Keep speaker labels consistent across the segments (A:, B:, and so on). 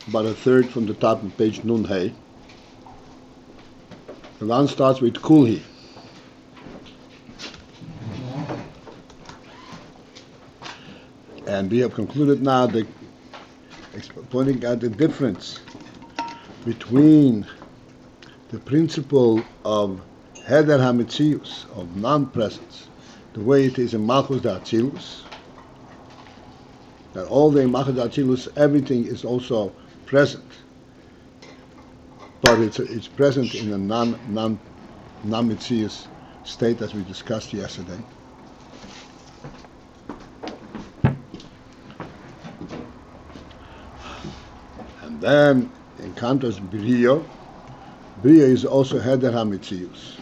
A: about a third from the top of page Nun Hey. The line starts with kuli. And we have concluded now the pointing out the difference between the principle of heder hametzius, of non-presence, the way it is in malchut da'atzilus, that all the malchut da'atzilus, everything is also present, but it's present in a non-metzius state, as we discussed yesterday. And then, in contrast, briah is also heder hametzius.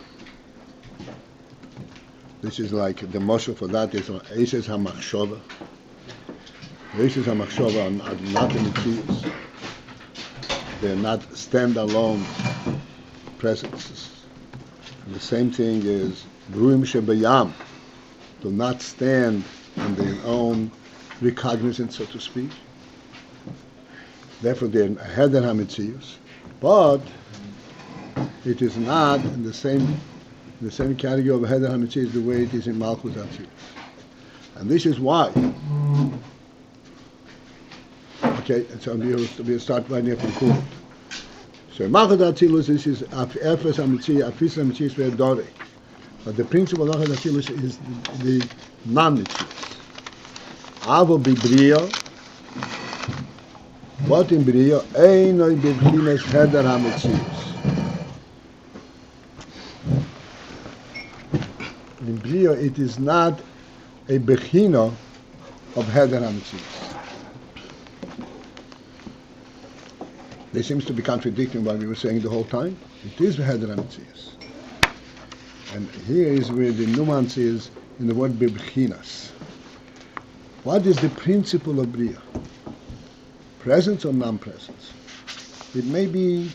A: This is like the mashal for that is Eises HaMachshava. Eises HaMachshava are not in metzius. They're not standalone presences. And the same thing is Bruim Shebayam, do not stand on their own recognizance, so to speak. Therefore, they're heder hametzius, but it is not in the same category of heder hametzius the way it is in malchut da'atzilus. And this is why. Okay, so we'll start right here from kuli. So malchut da'atzilus, this is afres hametzius, afres hametzius ve'adar. But the principle of malchut da'atzilus is the non-metzius. Avo briah. What in briah? Einoi b'bchinas heder hametzius. In briah, it is not a bechina of heder hametzius. This seems to be contradicting what we were saying the whole time. It is heder hametzius. And here is where the nuance is in the word b'bchinas. What is the principle of briah? Presence or non-presence? It may be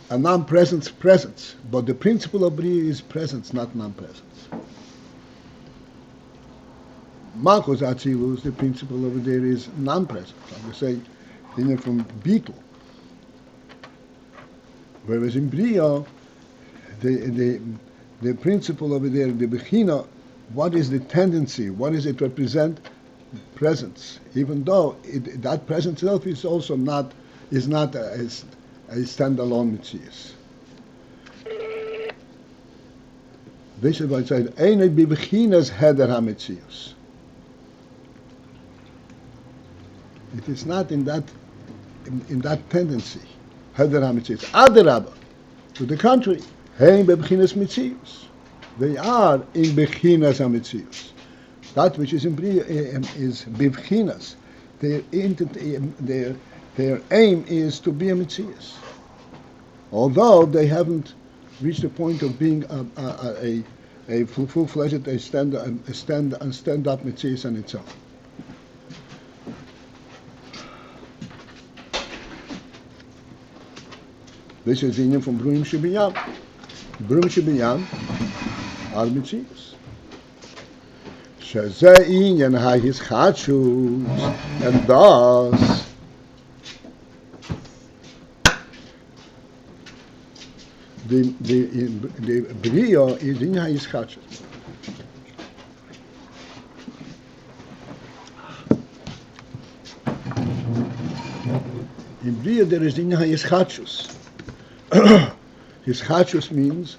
A: a non-presence presence, but the principle of briah is presence, not non-presence. Malchut da'atzilus, the principle over there is non-presence. Like we say, from beetle. Whereas in briah, the principle over there, the bechina, what is the tendency? What does it represent? Presence, even though that presence itself is also not a standalone metzius. This is why it says einei b'bechinas heder hametzius. It is not in that tendency heder hametzius. Adar, to the contrary, hein b'bechinas metzius. They are in bechinas hametzius. That which is in briah is bivchinas. Their aim is to be a metzius, although they haven't reached the point of being a full-fledged stand-up metzius on its own. This is the Ayin from Bruim Shebiyam. Bruim Shebiyam are metzius. Shazeh Ayin hischadshut, and thus the briah is in hischadshut. In briah there is in hischadshut. Hischadshut means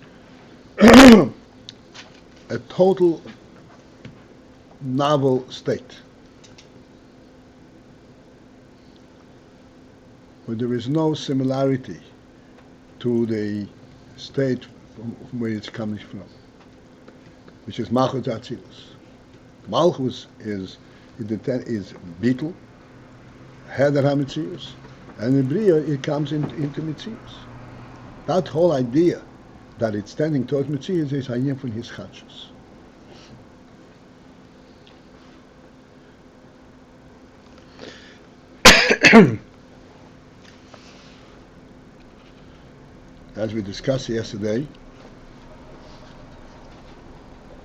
A: a total novel state, where there is no similarity to the state from where it's coming from, which is malchut da'atzilus. Malchus is beetle, heder hametzius, and in briah it comes into metzius. That whole idea that it's tending towards metzius is Ayin from hischadshut. As we discussed yesterday,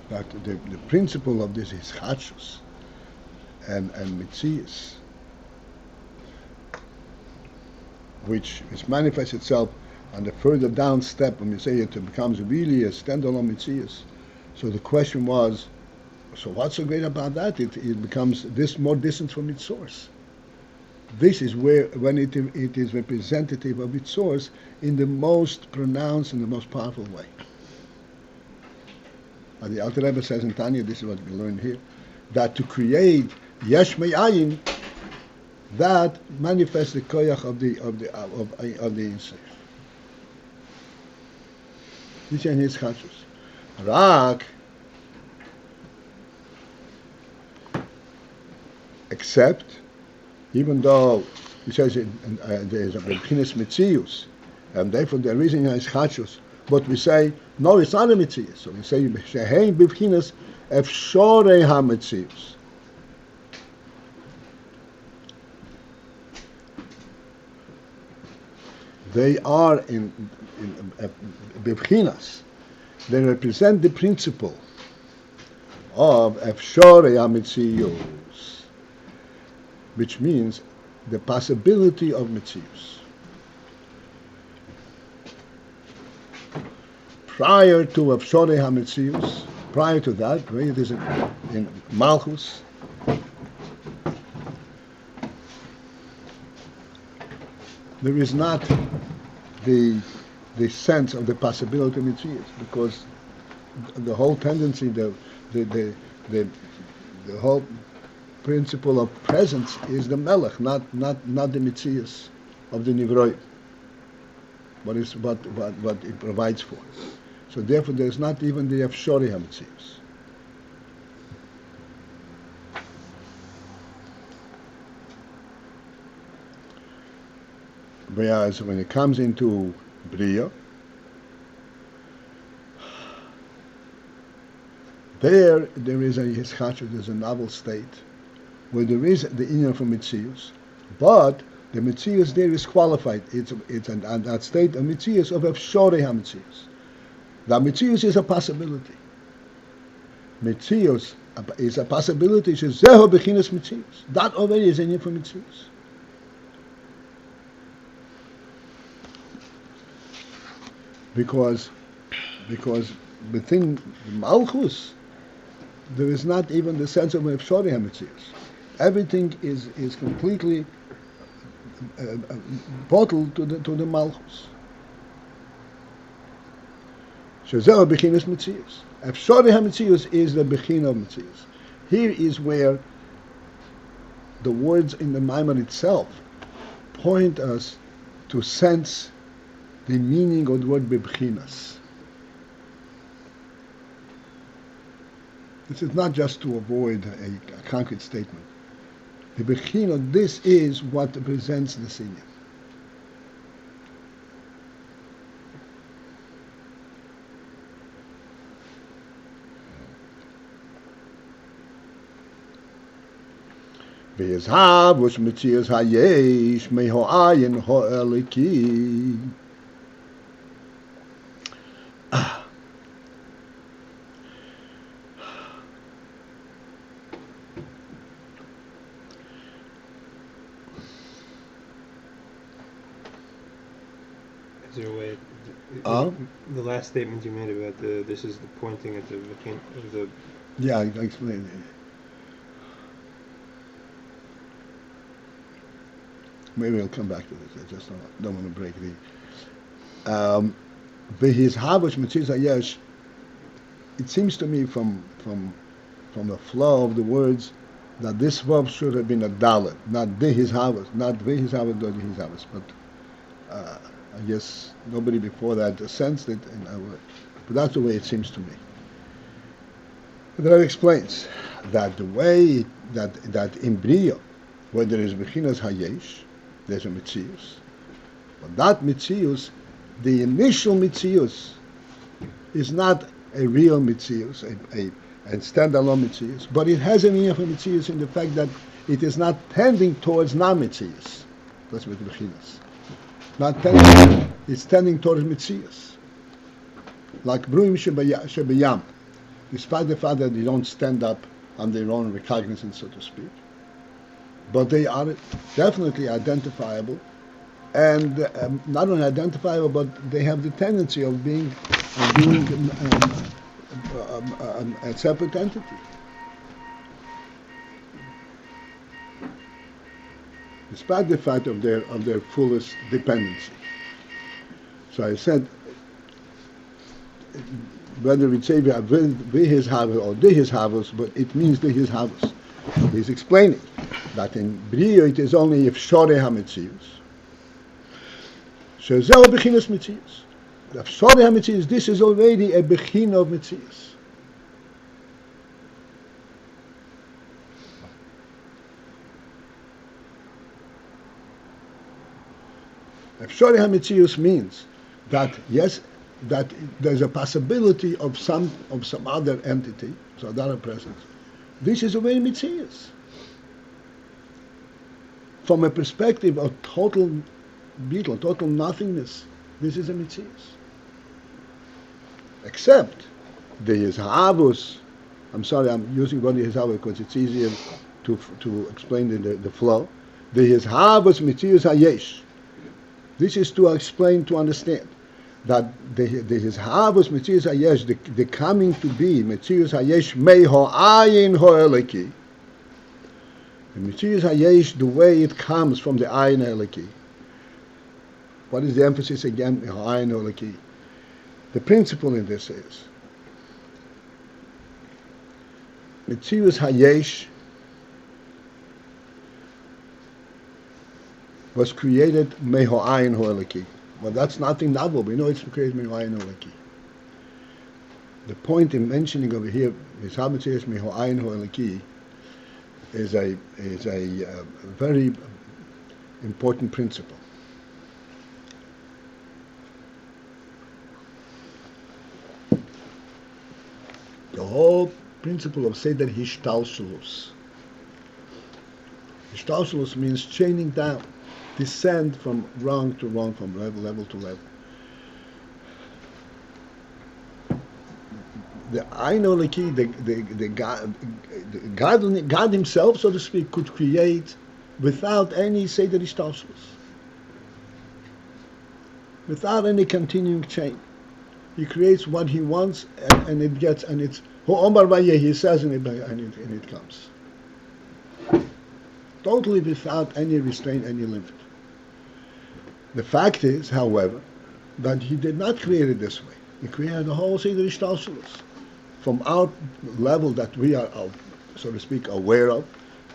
A: that the principle of this hischadshut and metzius which manifests itself on the further down step when you say it becomes really a standalone mitzias. So the question was, so what's so great about that? It becomes this more distant from its source. This is where, when it is representative of its source in the most pronounced and the most powerful way. And the Alter Rebbe says in Tanya, this is what we learn here, that to create yesh me ayin, that manifests the koyach of the insef. This is hischadshut. Rak, except, even though he says there is a presnce mitzius, and therefore there is hischadshut, but we say no, it's not a mitzius. So we say shehein b'presnce efshorei ha-mitzius. They are in b'presnce. They represent the principle of efshorei ha-mitzius, which means the possibility of mitzius. Prior to efshorei ha-mitzius, prior to that, it is in malchus, there is not the sense of the possibility of mitzius, because the whole tendency, the whole principle of presence is the melech, not the mitzius of the nivroim. What it provides for. So therefore, there is not even the efshorei ha-mitzius. Whereas when it comes into briah, there is a hischadshut, there's a novel state, where there is the inyan from mitzius, but the mitzius there is qualified. It's that state of mitzius of efshorei ha-mitzius. The mitzius is a possibility. Mitzius is a possibility. Shezeho b'chinas mitzius. That already is inyan from mitzius. Because within malchus, there is not even the sense of efshorei ha-mitzius. Everything is completely bottled to the malchus. Shezehu b'chinas mitzius. Efshorei ha-mitzius is the bechina of mitzius. Here is where the words in the Maimon itself point us to sense the meaning of the word b'chinas. This is not just to avoid a concrete statement. The bechina, this is what presents the inyan. Be'ezhav was mitzias hayesh meho ayin ho'eliki.
B: Is there a way? The last statement you made about this is the pointing at the
A: Yeah, I explained it. Maybe I'll come back to this. I just don't want to break the. It seems to me from the flow of the words that this verb should have been a dalet, not the his havas, not the his havas, the his havas. But I guess nobody before that sensed it, but that's the way it seems to me. But that explains that the way that in briah, where there is bechinas hayesh, there's a mitzius. But that mitzius, the initial mitzius, is not a real mitzius, a standalone mitzius, but it has an inyan for mitzius in the fact that it is not tending towards non-mitzius. That's what bechinas. Not tending, it's tending towards mitzius. Like bruim shebayam, despite the fact that they don't stand up on their own recognizance, so to speak. But they are definitely identifiable and not only identifiable, but they have the tendency of being a separate entity. Despite the fact of their fullest dependency. So I said, whether we say we his havos or de his havos, but it means de his havos. He's explaining that in briah it is only if shore hametzius. Shezeh bechinas metzius. If shore hametzius, this is already a bechin of metzius. If shore hametzius means that yes, that there's a possibility of some other entity, so other presence. This is already metzius. From a perspective of total beetle, total nothingness, this is a metzius. Except the hischadshut. I'm sorry, I'm using one hischadshut because it's easier to explain the flow. The hischadshut metzius hayesh. This is to explain, to understand that the hischadshut metzius hayesh, the coming to be metzius hayesh mei Ayin ho'eleki. The metzius hayesh, the way it comes from the Ayin ho'eleki. What is the emphasis again? Ayin ho'eleki. The principle in this is metzius hayesh was created mei Ayin ho'eleki. Well, that's nothing novel. We know it's created mei Ayin ho'eleki. The point in mentioning over here is how metzius mei Ayin ho'eleki is a very important principle. The whole principle of seder hischadshut. Hischadshut means chaining down, descend from wrong to wrong, from level to level. The Ayin ho'eleki, the God Himself, so to speak, could create without any seder hischadshut, without any continuing chain. He creates what He wants, and it gets, and it's He says, and it comes. Totally without any restraint, any limit. The fact is, however, that He did not create it this way. He created the whole seder hischadshut. From our level that we are, so to speak, aware of,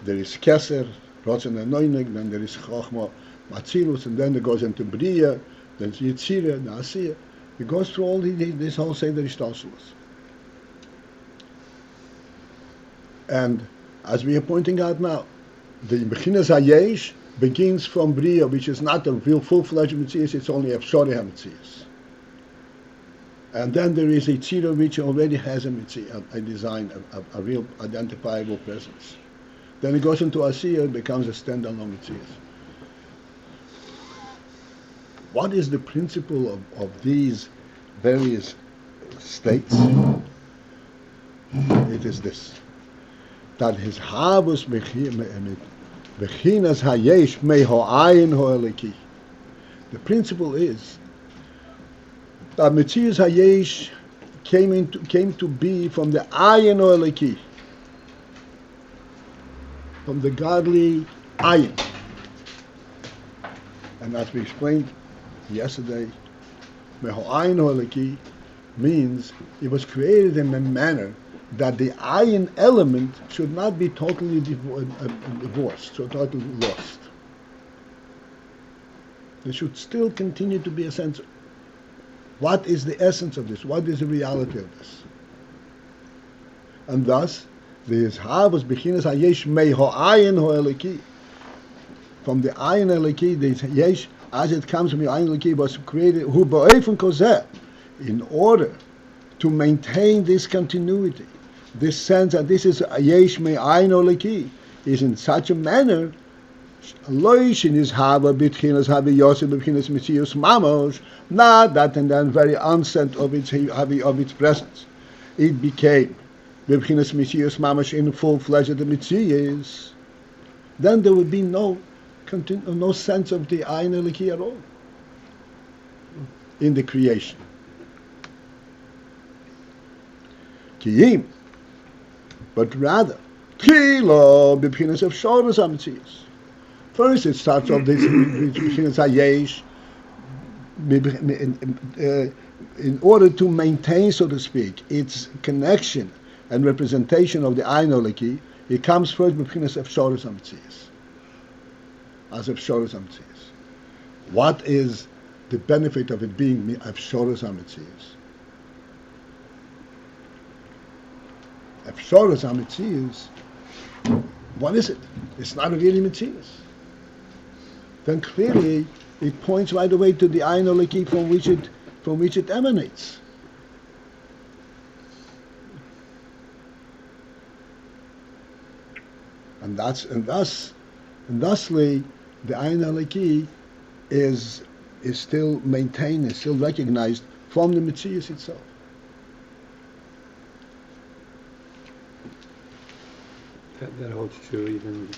A: there is keser, rotzen and noinig, then there is chochma, matzilus, and then it goes into briah, then it's yitzira, naasiyah. It goes through all this whole seder hischadshut. And as we are pointing out now, the bechinas hayesh begins from briah, which is not a real full-fledged metzius, it's only a shore metzius. And then there is a tzira which already has a design, a real identifiable presence. Then it goes into asiyah, it becomes a standalone metzius. What is the principle of these various states? It is this, that his havos bechinas hayesh mei Ayin ho'eleki. The principle is that metzius hayesh came to be from the Ayin ho'eleki, from the godly Ayin. And as we explained yesterday, mei Ayin ho'eleki means it was created in a manner that the Ayin element should not be totally divorced, so totally lost. There should still continue to be a sense of what is the essence of this, what is the reality of this. And thus, the hischadshut bechinas hayesh mei Ayin ho'eleki. From the Ayin ho'eleki, the yesh, as it comes from the Ayin ho'eleki, was created hu ba'ofen kozeh, in order to maintain this continuity, this sense that this is yesh mei Ayin ho'eleki, is in such a manner loishin is hava b'tchinas havi yosef b'tchinas metzius mamos, not that in the very onset of its presence it became b'tchinas metzius mamos in full-fledged metzius. Then there would be no no sense of the Ayin Eliki at all in the creation. Kiyim, but rather, Kilo b'pchinas of Shoros HaMetzius. First, it starts off this b'pchinas hayesh, in order to maintain, so to speak, its connection and representation of the Ayin Eliki. It comes first b'pchinas of Shoros HaMetzius, as of Shoros HaMetzius. What is the benefit of it being of Shoros HaMetzius? Shoros HaMetzius, what is it? It's not really Metzius. Then clearly it points right away to the Ayin Eliki from which it emanates. And thusly the Ayin Eliki is still maintained, is still recognized from the Metzius itself.
B: That holds true even,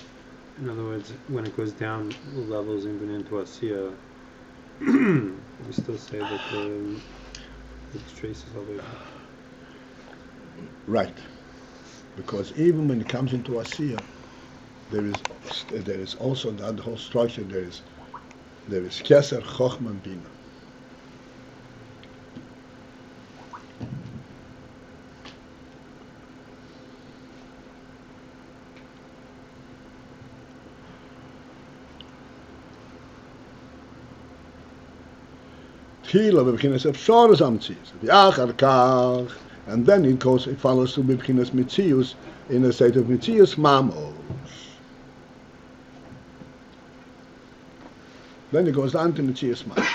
B: in other words, when it goes down levels even into Asiya, we still say that it traces all the way back.
A: Right. Because even when it comes into Asiya, there is also that whole structure, there is Keser, Chochma, and Bina. And then it follows to b'pchinas Metzius in a state of Metzius Mamos. Then it goes down to Metzius Mamos.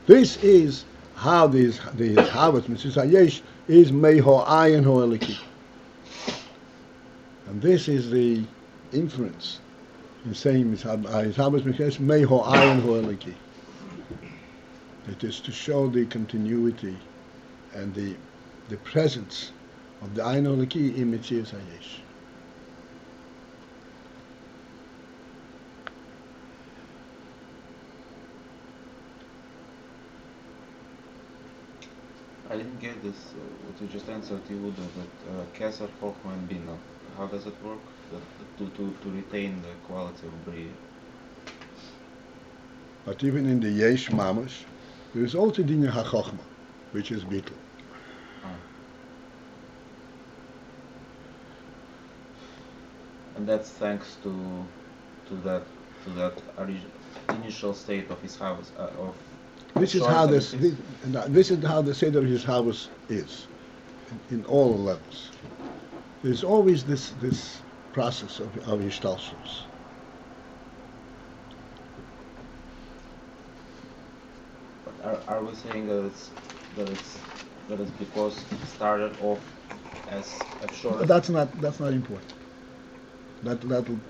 A: This is how the hischadshut Metzius Hayesh is Meho Ayin Ho Eliki. And this is the inference in saying hischadshut Metzius Meho Ayin Ho Eliki. It is to show the continuity and the presence of the Ayin Eliki in Metzius Hayesh.
C: I didn't get this, what you just answered, Yehuda, that Keser, Chochma, and Bina. How does it work? To retain the quality of briah.
A: But even in the Yesh Mamash, there is also Dinya HaChochma, which is Bittul.
C: And that's thanks to that initial state of his house of.
A: This is how this is how the Seder of his house is, in all levels. There's always this process of hischadshut.
C: Are we saying that it's because it started off as a short?
A: That's not important. That'll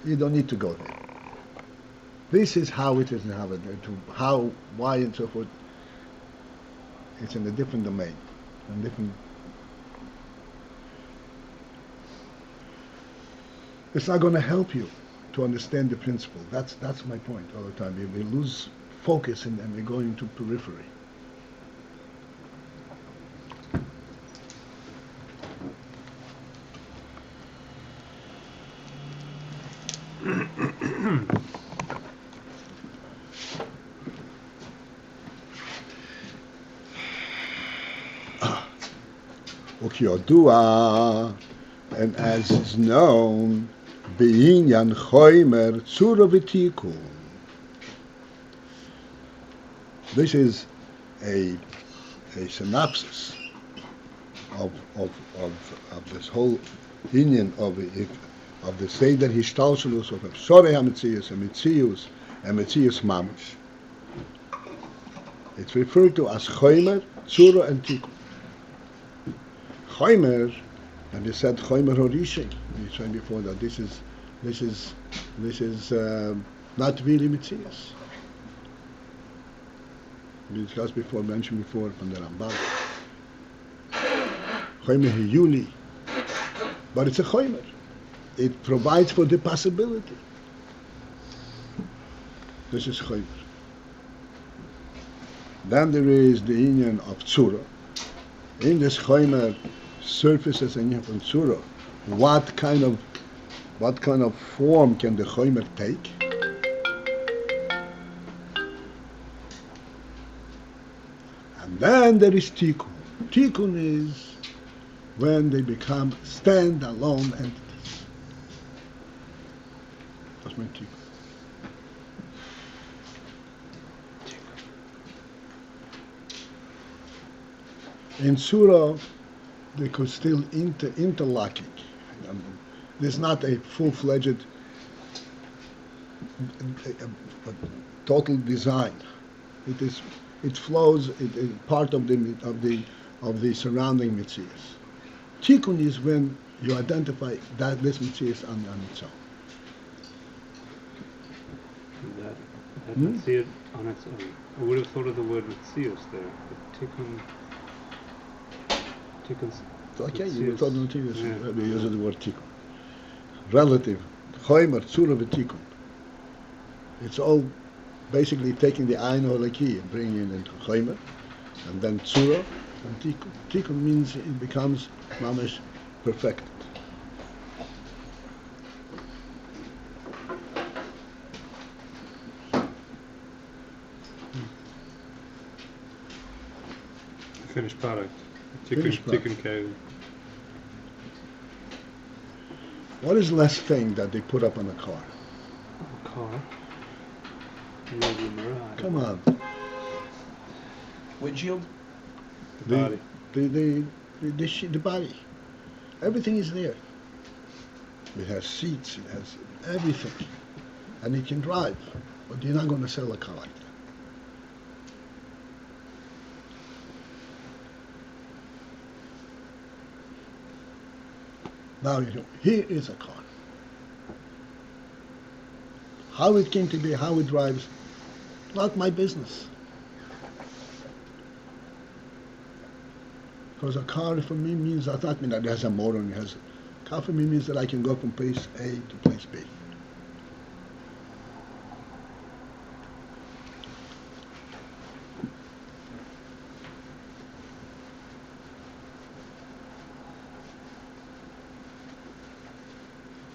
A: you don't need to go there. This is how it is inhabited. How, why, and so forth. It's in a different domain, It's not going to help you to understand the principle. That's my point all the time. We lose focus and we go into periphery. And as is known, B'inyan Choymer Tzura V'Tikun. This is a synopsis of this whole inyan of the Seder Hischadshut of Sorei HaMetzius and Metzius Mamash. It's referred to as Choymer, Tzura, and Tikun. Choymer, and we said Choymer Horishin. We said before that this is not really Metzius. We discussed before, mentioned before from the Rambam. Choymer Hiyuli, but it's a Choymer. it provides for the possibility. This is chomer. Then there is the union of tzura. In this chomer surfaces in from tzura. What kind of form can the chomer take? And then there is tikkun. Tikkun is when they become stand-alone entities. That's my tikkun. In Surah, they could still interlocking. There's not a full-fledged total design. It flows. It is part of the surrounding mitzias. Tikkun is when you identify that this mitzias on its own.
B: That mitzias on its own. I would have thought of the word mitzias there, but tikkun's
A: Okay, you thought of mitzias. Yeah. We use the word tikkun. Relative, chomer, tzura, v'tikkun. It's all basically taking the ayin holaki and bringing it into chomer, and then tzura and tikkun. Tikkun means it becomes mamish perfected.
B: Finished product. Tikkun carry.
A: What is the last thing that they put up on a car?
B: A car.
A: Come on.
C: Windshield?
B: The body.
A: The body. Everything is there. It has seats, it has everything. And it can drive. But you're not going to sell a car like that. Now you know, here is a car. How it came to be, how it drives, not my business. Because a car for me means, that not mean that it has a motor and it has a car for me means that I can go from place A to place B.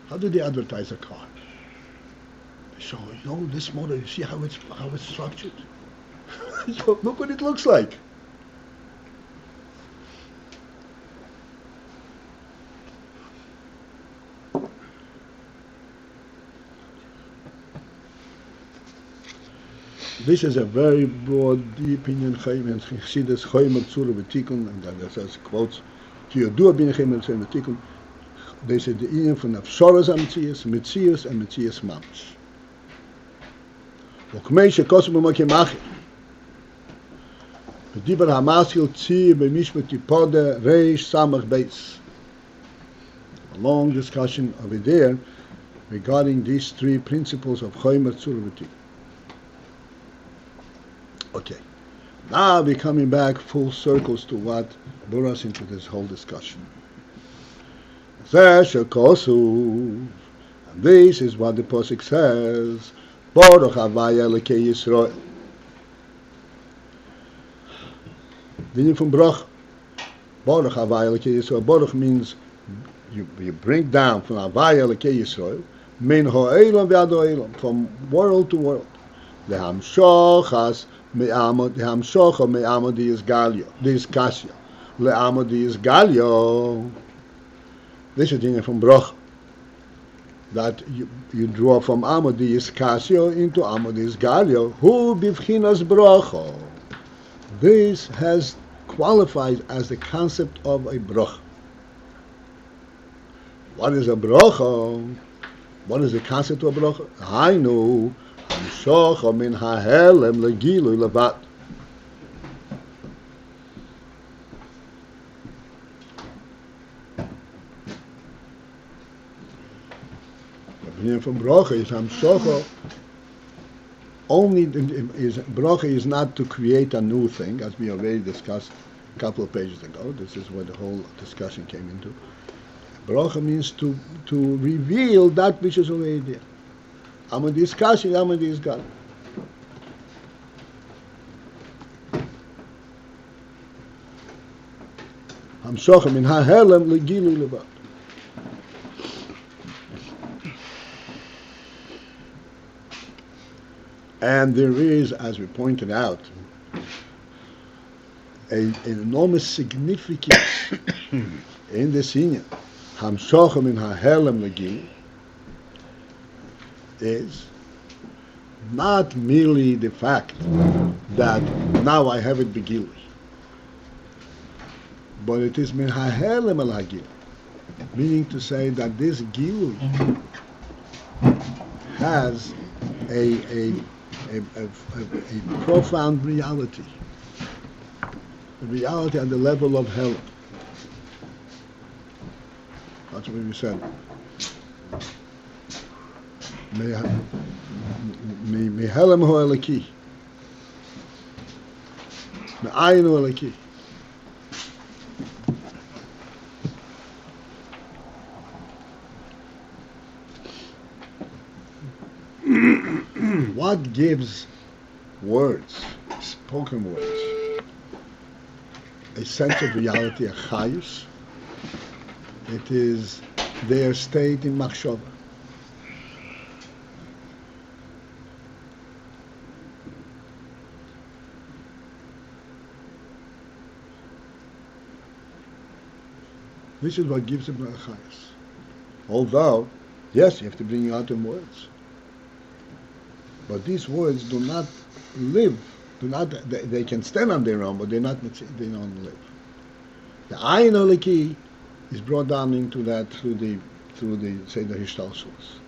A: How do they advertise a car? They show, this motor, you see how it's structured? So look what it looks like. This is a very broad, deep opinion. You see this chomer, tzura, v'tikkun, and then it says quotes, ki yodua bin chomer, tzura, v'tikkun. They said the Ayin from Afshoras Mitzias and Mitzias Mamish. V'kmei shekosu b'makemachi. V'dibar hamasil tzir b'mishpat yipode reish samach Beis. A long discussion over there regarding these three principles of chomer, tzura, v'tikkun. Okay. Now we're coming back full circles to what brought us into this whole discussion. And this is what the Pasuk says. Baruch Havaya Elokei Yisrael. Meaning from bracha. Baruch Havaya Elokei Yisrael. Baruch means you bring down from Havaya Elokei Yisrael, min ha'elam v'ad ha'elam, from world to world. The hamshochas me'amod, the hamshocha me'amod di'izgalyo, di'izkasya, le'amod di'izgalyo. This is thing from bracha. That you draw from amod di'izkasya into amod di'izgalyo. Hu bivchinas bracha. This has qualified as the concept of a bracha. What is a bracha? What is the concept of a bracha? Hainu hamshocha min ha'helem legilu levat. From bracha is hamshocha. Only bracha is not to create a new thing, as we already discussed a couple of pages ago. This is where the whole discussion came into. Bracha means to reveal that which is already there. I'm a discussion, I'm a discussion. המשוכם מן ההלם לגילוי לבד. And there is, as we pointed out, an enormous significance in this inyan. המשוכם מן ההלם לגילוי is not merely the fact that now I have it begilui, but it is min hahelem al hagilui, meaning to say that this gilui has a profound reality, a reality at the level of hell. That's what we said. Mehelem hu elaki, me'ayin hu elaki. What gives words, spoken words, a sense of reality, a chayus? It is their state in machshava. This is what gives them a chayus. Although, yes, you have to bring out in words. But these words do not live, they can stand on their own, but they don't live. The Ayin Oleki is brought down into that through the say the hischadshut.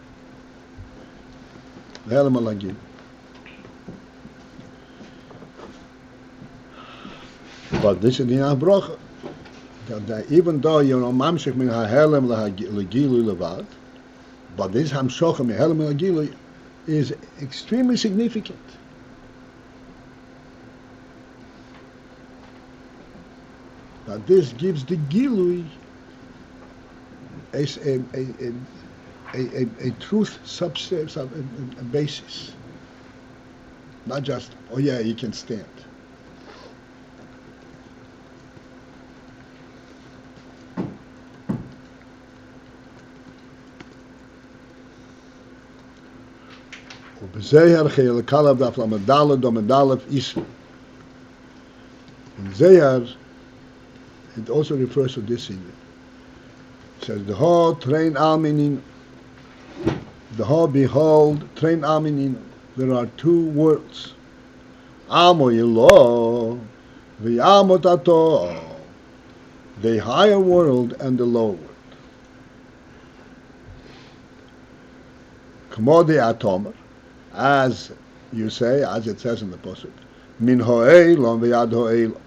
A: The Helem Alagim. But this is the bracha. That even though you're on mamshech min hahelem legilu levad, but this hamshochem hahelem legilu is extremely significant. That this gives the gilui a truth substance, a basis. Not just, oh yeah, you can stand. In Zayar, it also refers to this in it. It says, the whole train alminin, the whole behold, train alminin, there are two worlds. Amo yilo, the amo tato, the higher world and the lower world. Kmodi atomer, as you say, as it says in the pasuk, min ho'elon v'yad ho'elon,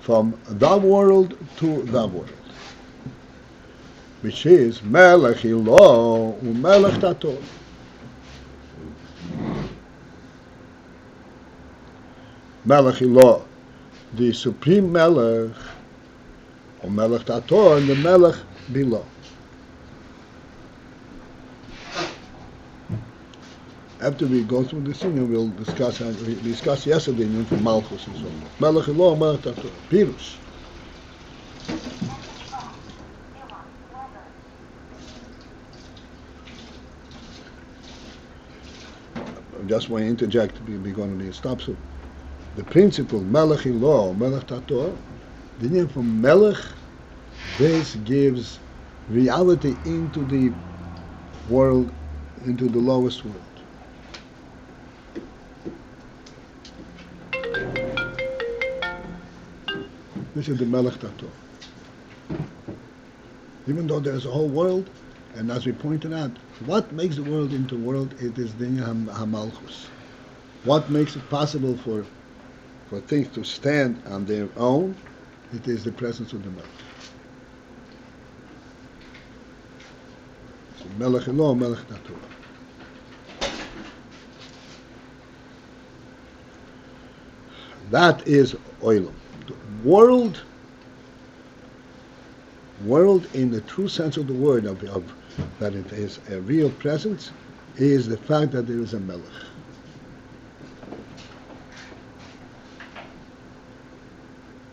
A: from the world to the world, which is melech ilo u'melech tato. Melech ilo, the supreme melech, or melech tato, and the melech below. After we go through this thing, we'll discuss yesterday in malchut and so on. Melech ilo, melech tato, Pirush. I just want to interject, we're going to be stopped soon. The principle, melech ilo, melech tato, the name from melech, this gives reality into the world, into the lowest world. This is the melech tato. Even though there is a whole world, and as we pointed out, what makes the world into world? It is the malchut. What makes it possible for things to stand on their own? It is the presence of the melech. So melech elo, melech tato. That is oilam. world in the true sense of the word, of that it is a real presence, is the fact that there is a melech.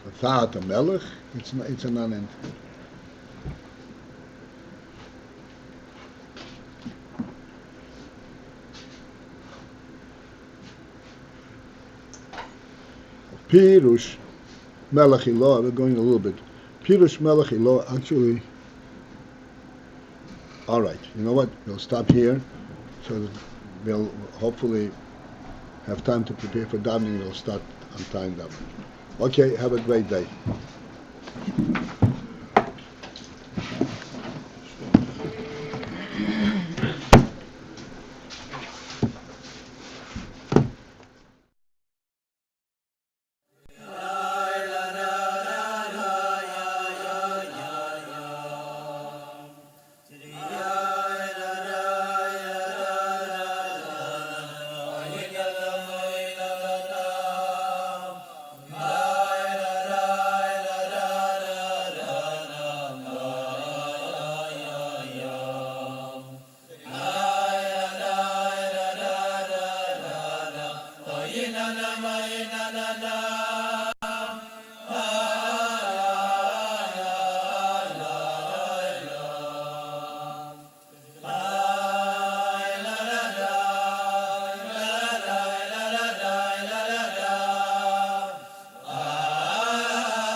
A: Without a melech, it's a non-entity. Pirush Melech Ilah, we're going a little bit. Pirush Melech Ilah, actually, all right, you know what? We'll stop here so that we'll hopefully have time to prepare for davening. We'll start on time davening. Okay, have a great day.
D: Ayin